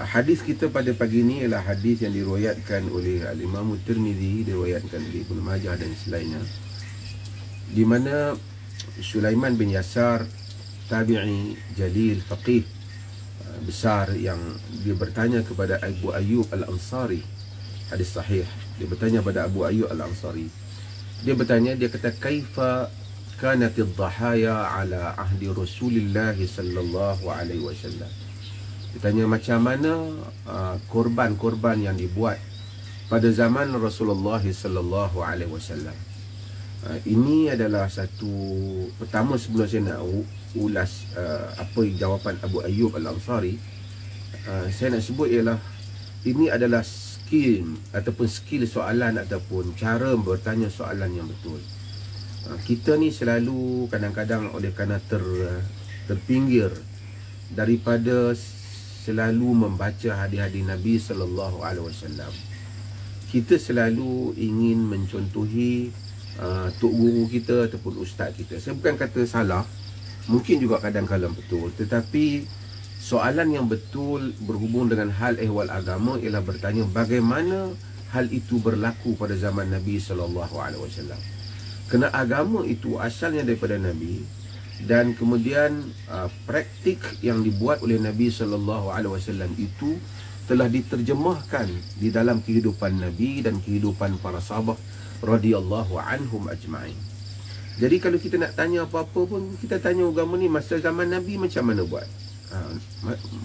Hadis kita pada pagi ini ialah hadis yang diriwayatkan oleh Al-Imam Tirmizi, diriwayatkan oleh Ibnu Majah dan selainnya, di mana Sulaiman bin Yasar, tabi'i jalil faqih besar, yang dia bertanya kepada Abu Ayyub Al-Ansari, hadis sahih. Dia bertanya pada Abu Ayyub Al-Ansari. Dia bertanya, dia kata, kaifa kanatid dhahaya ala ahdi Rasulillah sallallahu alaihi wasallam. Dia tanya macam mana korban-korban yang dibuat pada zaman Rasulullah sallallahu alaihi wasallam. Ini adalah satu pertama, sebelum saya nak ulas apa jawapan Abu Ayyub Al-Ansari, saya nak sebut ialah ini adalah skill ataupun skill soalan ataupun cara bertanya soalan yang betul. Kita ni selalu kadang-kadang oleh kerana terpinggir daripada selalu membaca hadis-hadis Nabi sallallahu alaihi wasallam. Kita selalu ingin mencontohi tok guru kita ataupun ustaz kita. Saya bukan kata salah, mungkin juga kadang-kadang betul, tetapi soalan yang betul berhubung dengan hal ehwal agama ialah bertanya bagaimana hal itu berlaku pada zaman Nabi sallallahu alaihi wasallam. Kerana agama itu asalnya daripada Nabi, dan kemudian praktik yang dibuat oleh Nabi sallallahu alaihi wasallam itu telah diterjemahkan di dalam kehidupan Nabi dan kehidupan para sahabat radhiyallahu anhum ajma'in. Jadi kalau kita nak tanya apa-apa pun, kita tanya agama ni masa zaman Nabi macam mana buat,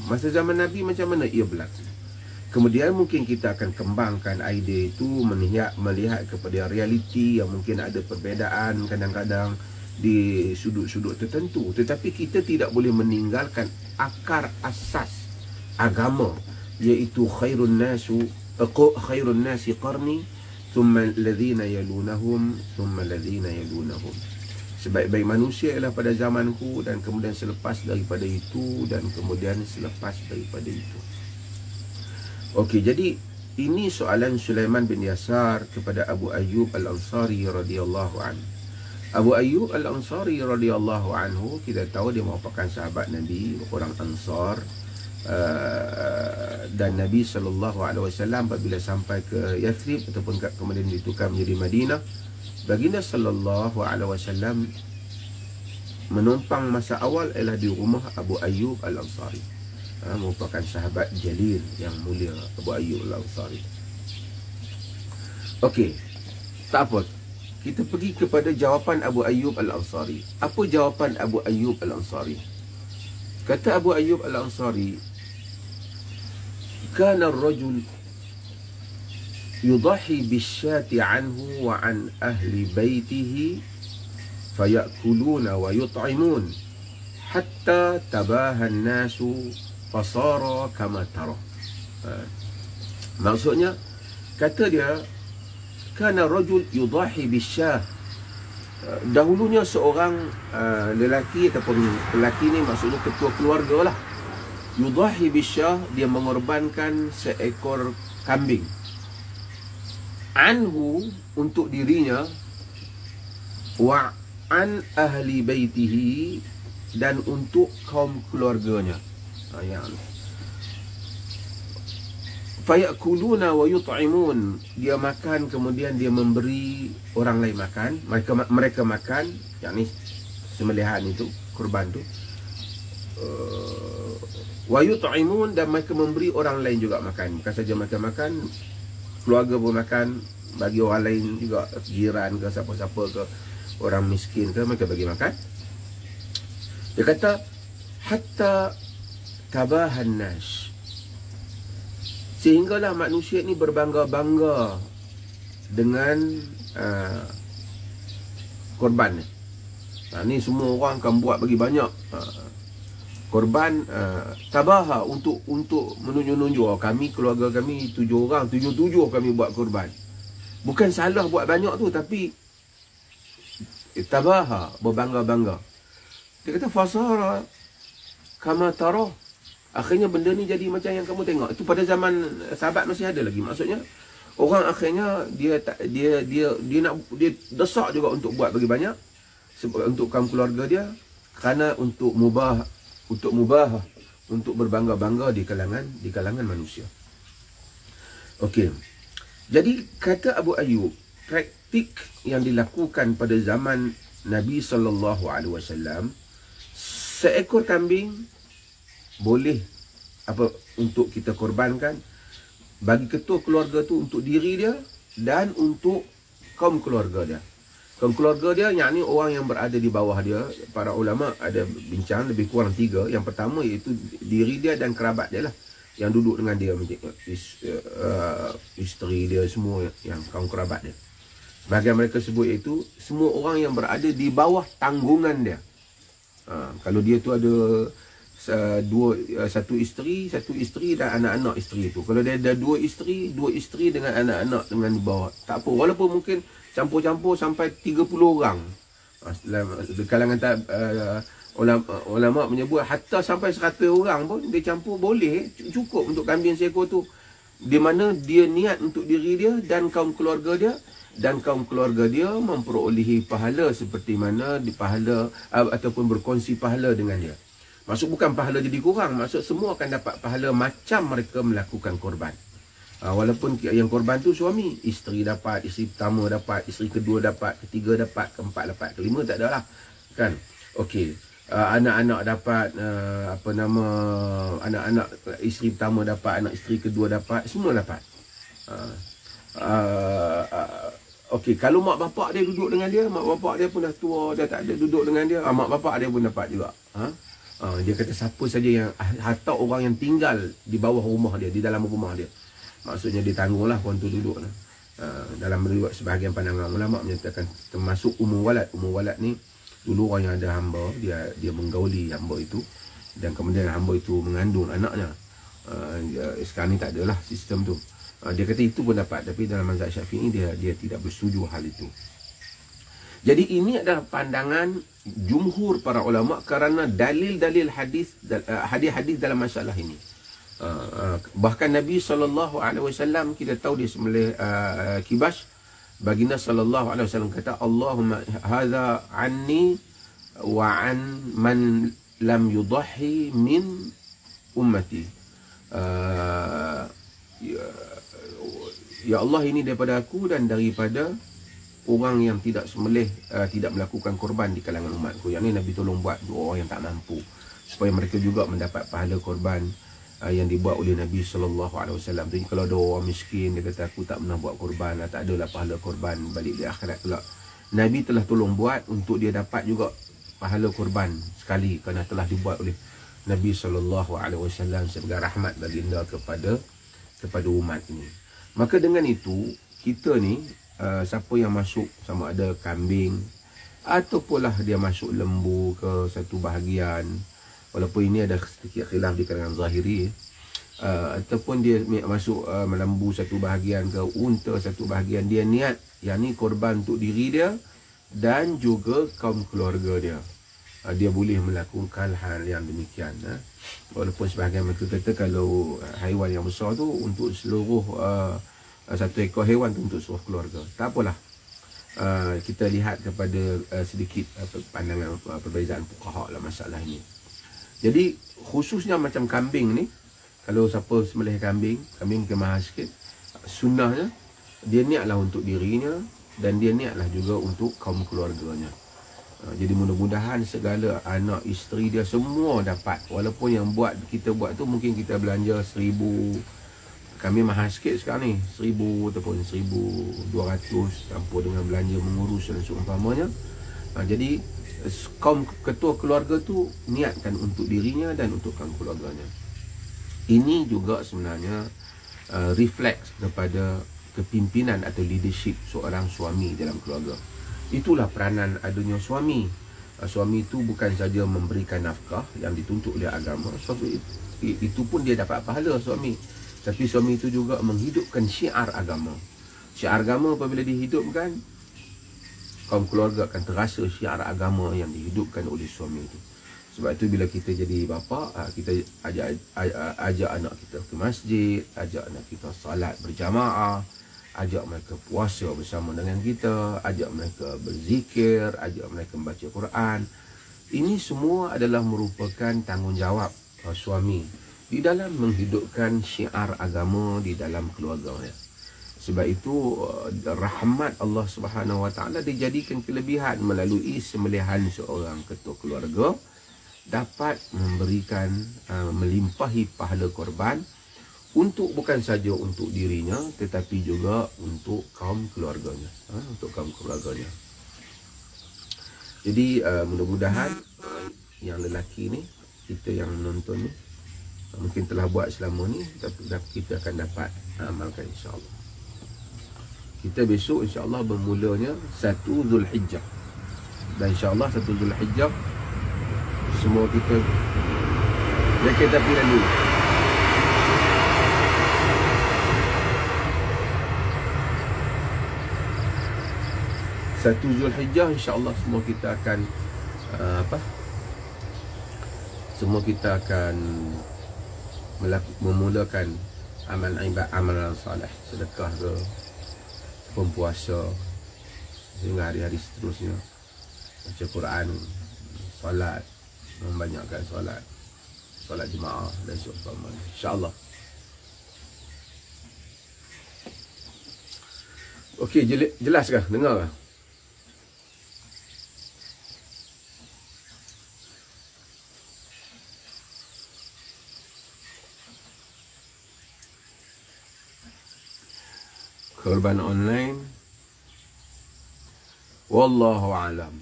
masa zaman Nabi macam mana ia berlaku. Kemudian mungkin kita akan kembangkan idea itu, melihat kepada realiti yang mungkin ada perbezaan kadang-kadang di sudut-sudut tertentu. Tetapi kita tidak boleh meninggalkan akar asas agama, iaitu khairun nasi qarni thumma alladhina yalunahum thumma alladhina yalunahum. Sebaik-baik manusia ialah pada zamanku, dan kemudian selepas daripada itu, dan kemudian selepas daripada itu. Okey, jadi ini soalan Sulaiman bin Yasar kepada Abu Ayyub Al-Ansari radhiyallahu anhu. Abu Ayyub Al-Ansari radhiyallahu anhu, kita tahu dia merupakan sahabat Nabi, orang Ansar. Dan Nabi SAW apabila sampai ke Yathrib ataupun kemudian ditukar menjadi Madinah, baginda SAW menumpang masa awal ialah di rumah Abu Ayyub Al-Ansari, merupakan sahabat jalil yang mulia Abu Ayyub Al-Ansari. Okey, tak apa, kita pergi kepada jawapan Abu Ayyub Al-Ansari. Apa jawapan Abu Ayyub Al-Ansari? Kata Abu Ayyub Al-Ansari, kana ar-rajul yudahi bisyati anhu wa an ahli baitihi fayakuluna wa yut'imun hatta tabaha an-nasu fasara kama tara. Maksudnya, kata dia, kana ar-rajul yudahi bisyah. Dahulunya seorang lelaki ataupun lelaki ni maksudnya ketua keluarga lah, yudahi bisyah, dia mengorbankan seekor kambing, anhu, untuk dirinya, wa an ahli baitihi, dan untuk kaum keluarganya. Fayakuluna wa yut'imun, dia makan kemudian dia memberi orang lain makan, mereka makan, yakni sembelihan itu, kurban tu, wa yut'imun, dan mereka memberi orang lain juga makan. Bukan saja mereka makan, keluarga pun makan, bagi orang lain juga, jiran ke siapa-siapa ke, orang miskin ke, mereka bagi makan. Dia kata hatta tabahan nas, sehinggalah manusia ni berbangga-bangga dengan korban ni. Ni semua orang akan buat bagi banyak korban, tabaha, untuk menunjuk-nunjuk, kami, keluarga kami 7 orang, 7 kami buat korban. Bukan salah buat banyak tu, tapi tabaha, berbangga-bangga. Dia kata fasara kama tara, akhirnya benda ni jadi macam yang kamu tengok. Itu pada zaman sahabat masih ada lagi. Maksudnya orang akhirnya dia desak juga untuk buat bagi banyak untuk kaum keluarga dia, kerana untuk mubah untuk berbangga-bangga di kalangan manusia. Okey. Jadi kata Abu Ayyub, praktik yang dilakukan pada zaman Nabi SAW, seekor kambing boleh untuk kita korbankan bagi ketua keluarga tu, untuk diri dia dan untuk kaum keluarga dia. Kaum keluarga dia, yakni orang yang berada di bawah dia. Para ulama ada bincang lebih kurang 3. Yang pertama iaitu diri dia dan kerabat dia lah, yang duduk dengan dia, isteri dia, semua yang kaum kerabat dia. Sebahagian mereka sebut iaitu semua orang yang berada di bawah tanggungan dia. Kalau dia tu ada satu isteri dan anak-anak isteri tu. Kalau dia ada dua isteri dengan anak-anak dengan di bawah, tak apa, walaupun mungkin campur-campur sampai 30 orang. Di kalangan ulama menyebut hatta sampai 100 orang pun dia campur boleh, cukup untuk kambing seekor tu, di mana dia niat untuk diri dia dan kaum keluarga dia, dan kaum keluarga dia memperolehi pahala seperti mana di pahala ataupun berkongsi pahala dengan dia. Maksud bukan pahala jadi kurang, maksud semua akan dapat pahala macam mereka melakukan korban. Walaupun yang korban tu suami, isteri dapat, isteri pertama dapat, isteri kedua dapat, ketiga dapat, keempat dapat, kelima tak ada lah, kan? Okey. Anak-anak dapat, anak-anak isteri pertama dapat, anak isteri kedua dapat, semua dapat. Okey, kalau mak bapak dia duduk dengan dia, mak bapak dia pun dah tua, dah tak ada duduk dengan dia, mak bapak dia pun dapat juga. Dia kata siapa saja yang, hatta orang yang tinggal di bawah rumah dia, di dalam rumah dia, maksudnya dia tangguhlah orang tu duduk lah. Dalam riwayat sebahagian pandangan ulama menyatakan termasuk ummu walad. Ummu walad ni dulu orang yang ada hamba, dia menggauli hamba itu, dan kemudian hamba itu mengandung anaknya. Sekarang ni tak adalah sistem tu. Dia kata itu pun dapat, tapi dalam mazhab Syafi'i dia tidak bersetuju hal itu. Jadi ini adalah pandangan jumhur para ulama kerana dalil-dalil hadis dalam masalah ini. Bahkan Nabi SAW, kita tahu dia sembelih kibas, baginda SAW kata, Allahumma hadha anni wa an man lam yudahi min ummati. Ya Allah, ini daripada aku dan daripada orang yang tidak sembelih, tidak melakukan korban di kalangan umatku. Yang ni Nabi tolong buat dua orang yang tak mampu, supaya mereka juga mendapat pahala korban yang dibuat oleh Nabi SAW. Jadi kalau ada orang miskin, dia kata aku tak pernah buat korban, tak adalah pahala korban balik di akhirat kelak, Nabi telah tolong buat untuk dia dapat juga pahala korban sekali, kerana telah dibuat oleh Nabi SAW sebagai rahmat baginda kepada umat ini. Maka dengan itu, kita ni siapa yang masuk, sama ada kambing ataupun dia masuk lembu ke satu bahagian, walaupun ini ada sedikit khilaf di kalangan zahiri, ataupun dia masuk lembu satu bahagian ke unta satu bahagian, dia niat yang ni korban untuk diri dia dan juga kaum keluarga dia, dia boleh melakukan hal yang demikian. Walaupun sebahagian mereka kata kalau haiwan yang besar tu untuk seluruh satu ekor haiwan tu untuk seluruh keluarga, tak apalah. Kita lihat kepada sedikit pandangan perbezaan fuqaha dalam masalah ini. Jadi khususnya macam kambing ni, kalau siapa sembelih kambing mungkin mahal sikit, sunnahnya dia niatlah untuk dirinya dan dia niatlah juga untuk kaum keluarganya. Jadi mudah-mudahan segala anak isteri dia semua dapat, walaupun yang kita buat tu mungkin kita belanja 1,000, kami mahal sikit sekarang ni, 1,000 ataupun 1,200 campur dengan belanja mengurus dan seumpamanya. Jadi kaum ketua keluarga tu niatkan untuk dirinya dan untuk kaum keluarganya. Ini juga sebenarnya refleks kepada kepimpinan atau leadership seorang suami dalam keluarga. Itulah peranan adanya suami. Suami itu bukan saja memberikan nafkah yang dituntut oleh agama, itu pun dia dapat pahala suami, tapi suami itu juga menghidupkan syiar agama. Syiar agama apabila dihidupkan, kaum keluarga akan terasa syiar agama yang dihidupkan oleh suami itu. Sebab itu bila kita jadi bapa, kita ajak anak kita ke masjid, ajak anak kita salat berjamaah, ajak mereka puasa bersama dengan kita, ajak mereka berzikir, ajak mereka membaca Quran. Ini semua adalah merupakan tanggungjawab suami di dalam menghidupkan syiar agama di dalam keluarganya. Sebab itu rahmat Allah Subhanahu Wa Taala dijadikan kelebihan melalui sembelihan seorang ketua keluarga dapat memberikan melimpahi pahala korban untuk bukan saja untuk dirinya tetapi juga untuk kaum keluarganya, untuk kaum keluarganya. Jadi mudah-mudahan yang lelaki ni, kita yang menonton ni mungkin telah buat selama ni, tapi kita akan dapat amalkan insya-Allah. Kita besok insya-Allah bermulanya 1 Zulhijjah. Dan insya-Allah 1 Zulhijjah semua kita kita pilih dulu. Satu Zulhijjah insya-Allah semua kita akan semua kita akan memulakan amalan soleh, sedekah ke, puasa hingga hari-hari seterusnya, baca Quran, solat, membanyakkan solat jemaah dan seumpamanya, insya-Allah. Okey, jelas kah? Dengar kah? Korban online, wallahu alam.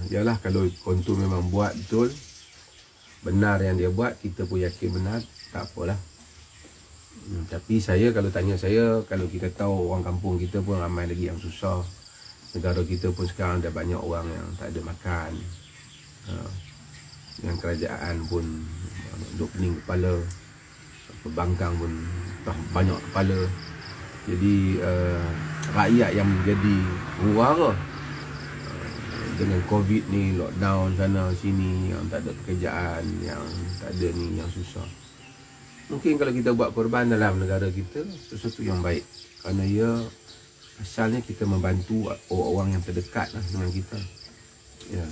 Yalah, kalau kontu memang buat betul, benar yang dia buat, kita pun yakin benar, tak apalah. Tapi saya, kalau tanya saya, kalau kita tahu orang kampung kita pun ramai lagi yang susah. Negara kita pun sekarang ada banyak orang yang tak ada makan. Yang kerajaan pun duk pening kepala, perbankan pun banyak kepala. Jadi rakyat yang menjadi huara dengan Covid ni, lockdown sana sini, yang tak ada pekerjaan, yang tak ada ni, yang susah. Mungkin kalau kita buat korban dalam negara kita, sesuatu yang baik. Kerana ia asalnya kita membantu orang yang terdekat lah dengan kita. Ya.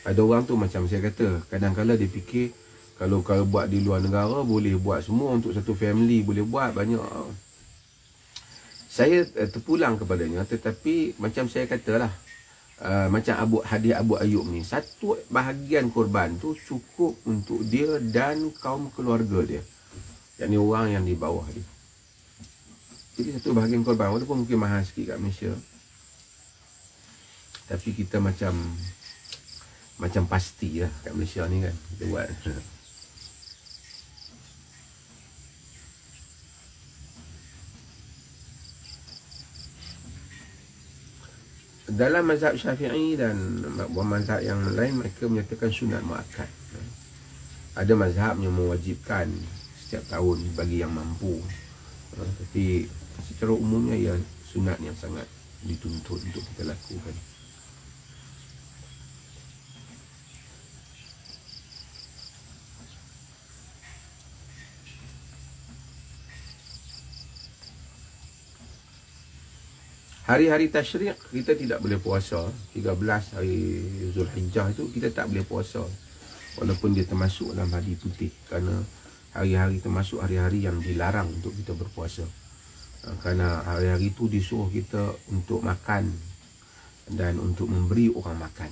Ada orang tu macam saya kata, kadang-kadang dia fikir kalau buat di luar negara boleh buat semua, untuk satu family boleh buat banyak. Saya terpulang kepadanya, tetapi macam saya katalah, macam hadiah Abu Ayyub ni, satu bahagian korban tu cukup untuk dia dan kaum keluarga dia, yakni orang yang di bawah dia. Jadi satu bahagian korban, walaupun mungkin mahal sikit kat Malaysia, tapi kita macam pasti lah kat Malaysia ni kan, kita buat. Dalam mazhab Syafi'i dan mazhab yang lain, mereka menyatakan sunat muakkad. Ada mazhab yang mewajibkan setiap tahun bagi yang mampu. Tapi secara umumnya ia sunat yang sangat dituntut untuk kita lakukan. Hari-hari tasyrik kita tidak boleh puasa. 13 hari Zulhijjah itu kita tak boleh puasa, walaupun dia termasuk dalam hari putih, kerana hari-hari termasuk hari-hari yang dilarang untuk kita berpuasa. Kerana hari-hari itu disuruh kita untuk makan dan untuk memberi orang makan.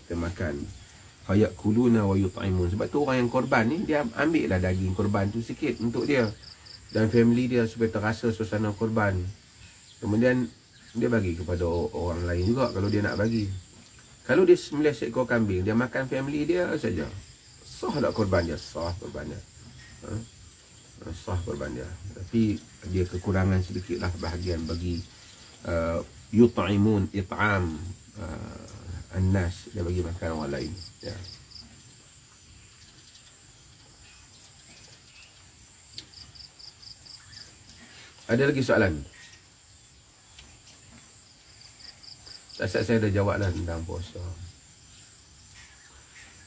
Kita makan. Fayakuluna wa yut'imun. Sebab tu orang yang korban ni, dia ambil lah daging korban tu sikit untuk dia dan family dia, supaya terasa suasana korban. Kemudian dia bagi kepada orang lain juga kalau dia nak bagi. Kalau dia sembelih seekor kambing, dia makan family dia saja, sah tak korban dia? Sah korban dia. Sah korban dia. Tapi dia kekurangan sedikit lah bahagian bagi yut'imun, it'am an-nas, dia bagi makan orang lain. Ya. Ada lagi soalan? Saya dah jawab dah tentang puasa.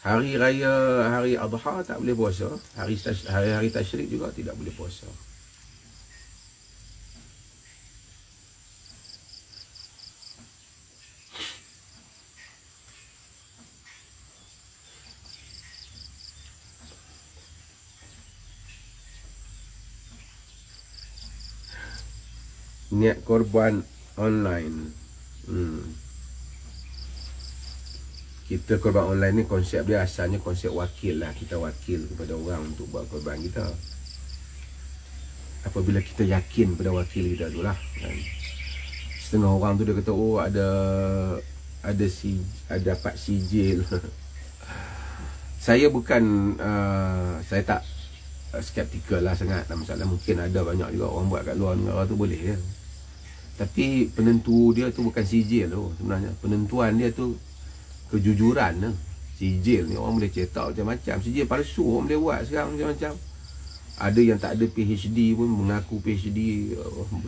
Hari raya, hari Adha tak boleh puasa. Hari-hari tasyrik juga tidak boleh puasa. niat korban online. Kita korban online ni konsep dia asalnya konsep wakil lah. Kita wakil kepada orang untuk buat korban kita. Apabila kita yakin pada wakil kita tu lah kan. Setengah orang tu dia kata, oh ada dapat sijil. Saya bukan saya tak skeptikal lah sangat dalam masalah. Mungkin ada banyak juga orang buat kat luar negara tu, boleh ya. Tapi penentu dia tu bukan sijil tu sebenarnya. Penentuan dia tu kejujuran tu. Sijil ni orang boleh cetak macam-macam. Sijil palsu orang boleh buat sekarang macam-macam. Ada yang tak ada PhD pun mengaku PhD,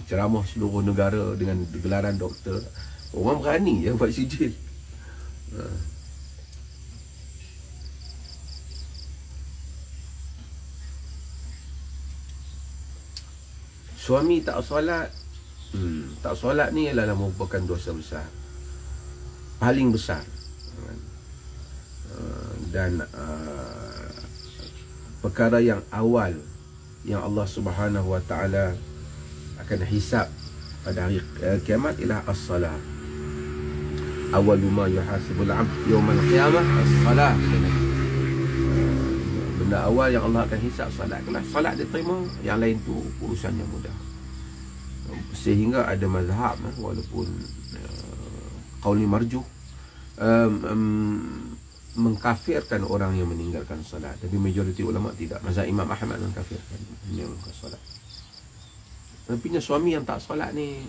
ceramah seluruh negara dengan gelaran doktor. Orang berani je buat sijil. Suami tak solat, tak solat ni adalah merupakan dosa besar, paling besar. Dan perkara yang awal yang Allah Subhanahu Wa Taala akan hisab pada hari kiamat ialah as-salah. Awwalu ma yuhasibul 'abd yawmal qiyamah as-salah. Benda awal yang Allah akan hisab salat. Kalau salat diterima, yang lain tu urusannya mudah. Sehingga ada mazhab walaupun qauli marjuh mengkafirkan orang yang meninggalkan salat, tapi majoriti ulama tidak. Mazhab Imam Ahmad mengkafirkan yang meninggalkan salat. Tapi suami yang tak solat ni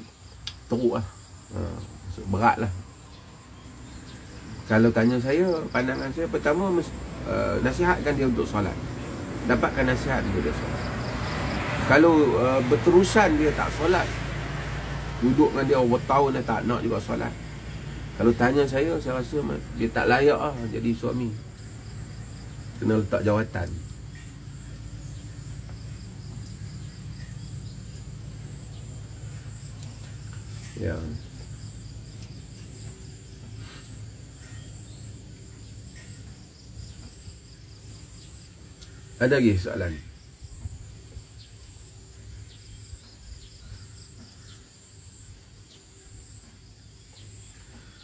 teruk lah, berat lah. Kalau tanya saya, pandangan saya pertama nasihatkan dia untuk solat. Dapatkan nasihat dia solat. Kalau berterusan dia tak solat, duduk dengan dia bertahun dia tak nak juga solat, kalau tanya saya rasa dia tak layak lah jadi suami. Kena letak jawatan. Ya. Ada lagi soalan?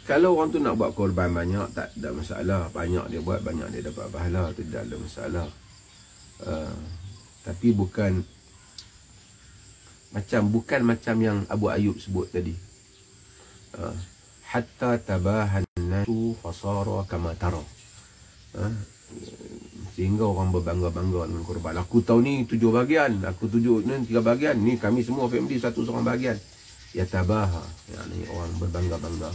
Kalau orang tu nak buat korban banyak, tak ada masalah. Banyak dia buat, banyak dia dapat pahala, tidak ada masalah. Tapi bukan macam yang Abu Ayyub sebut tadi. Hatta tabahan nasu fasara kama tara. Sehingga orang berbangga-bangga dengan korban. Aku tahu ni 7 bahagian, aku 7 ni 3 bahagian. Ni kami semua family satu seorang bahagian. Ya tabaha, yakni orang berbangga-bangga.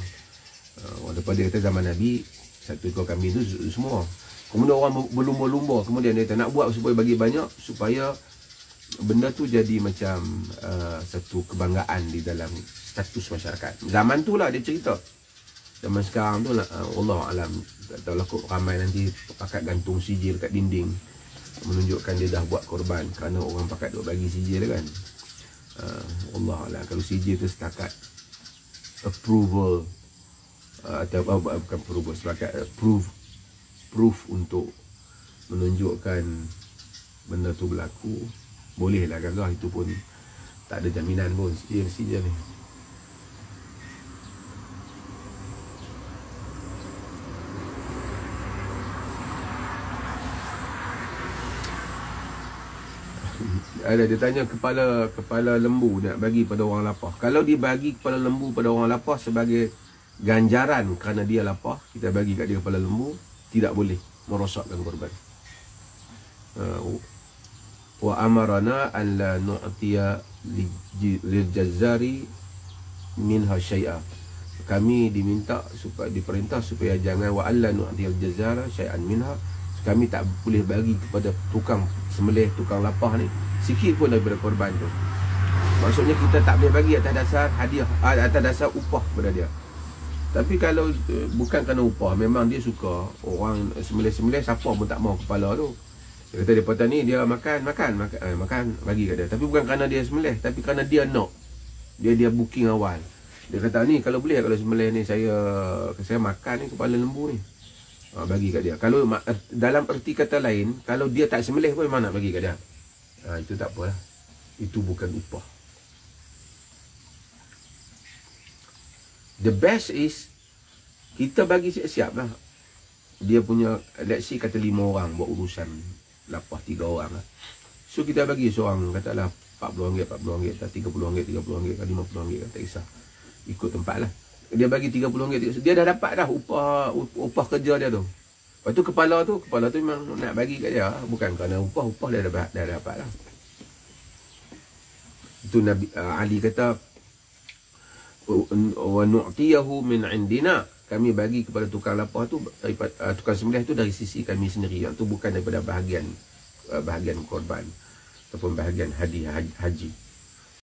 Walaupun dia kata zaman Nabi satu ekor kambing tu semua. Kemudian orang berlumba-lumba, kemudian dia kata nak buat supaya bagi banyak, supaya benda tu jadi macam satu kebanggaan di dalam status masyarakat. Zaman tu lah dia cerita. Zaman sekarang tu lah, Allah alam, tak tahulah kok ramai nanti pakat gantung sijil kat dinding menunjukkan dia dah buat korban, kerana orang pakat duk bagi sijil kan. Allah alam, kalau sijil tu setakat approval atau bukan approval, setakat proof untuk menunjukkan benda tu berlaku, bolehlah gagah. Itu pun tak ada jaminan pun sijil ni. Ada dia tanya kepala lembu nak bagi pada orang lapar. Kalau dibagi kepala lembu pada orang lapar sebagai ganjaran kerana dia lapar, kita bagi kat dia kepala lembu, tidak boleh merosakkan korban. Wa amarana an la nu'tiya lil jazzari minha syai'a. Kami diperintah supaya jangan wa alla nu'tiya al jazzara syai'an minha. Kami tak boleh bagi kepada tukang sembelih, tukang lapar ni sikit pun daripada korban tu. Maksudnya kita tak boleh bagi atas dasar hadiah, atas dasar upah kepada dia. Tapi kalau bukan kerana upah, memang dia suka orang sembelih-sembelih, siapa pun tak mau kepala tu. Dia kata dia petang ni dia makan, bagi kat dia. Tapi bukan kerana dia sembelih, tapi kerana dia nak. Dia booking awal. Dia kata ni kalau boleh, kalau sembelih ni saya makan ni kepala lembu ni, bagi kat dia. Kalau dalam erti kata lain, kalau dia tak sembelih pun memang nak bagi kat dia. Itu tak apalah. Itu bukan upah. The best is kita bagi siap-siap lah. Dia punya, let's say kata 5 orang buat urusan lapah 3 orang lah. So kita bagi seorang katalah RM40, RM40, RM30, RM30, RM50, tak kisah. Ikut tempat lah. Dia bagi RM30, dia dah dapat dah upah kerja dia tu. Lepas tu kepala tu memang nak bagi kat dia. Bukan kerana upah dia dah dapat lah. Itu Nabi Ali kata, wa nu'tiyahu min indina, kami bagi kepada tukang lapah tu, tukang sembelih tu dari sisi kami sendiri. Yang tu bukan daripada bahagian korban ataupun bahagian hadiah haji.